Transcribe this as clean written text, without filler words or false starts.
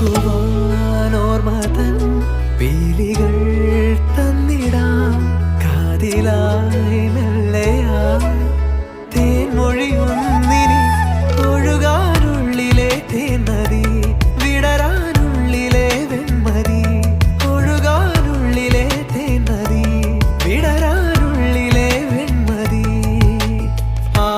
ഓർക്കുവാനോർമതൻ പീലികൾ തന്നിടാം കാതിലായി മെല്ലയായി തേൻമൊഴിയൊന്നിനി ഒഴുകാനുള്ളിലെ തേൻനദി വിടരാനുള്ളിലെ വെൺമതി ഒഴുകാനുള്ളിലെ തേൻനദി വിടരാനുള്ളിലെ വെൺമതി ആ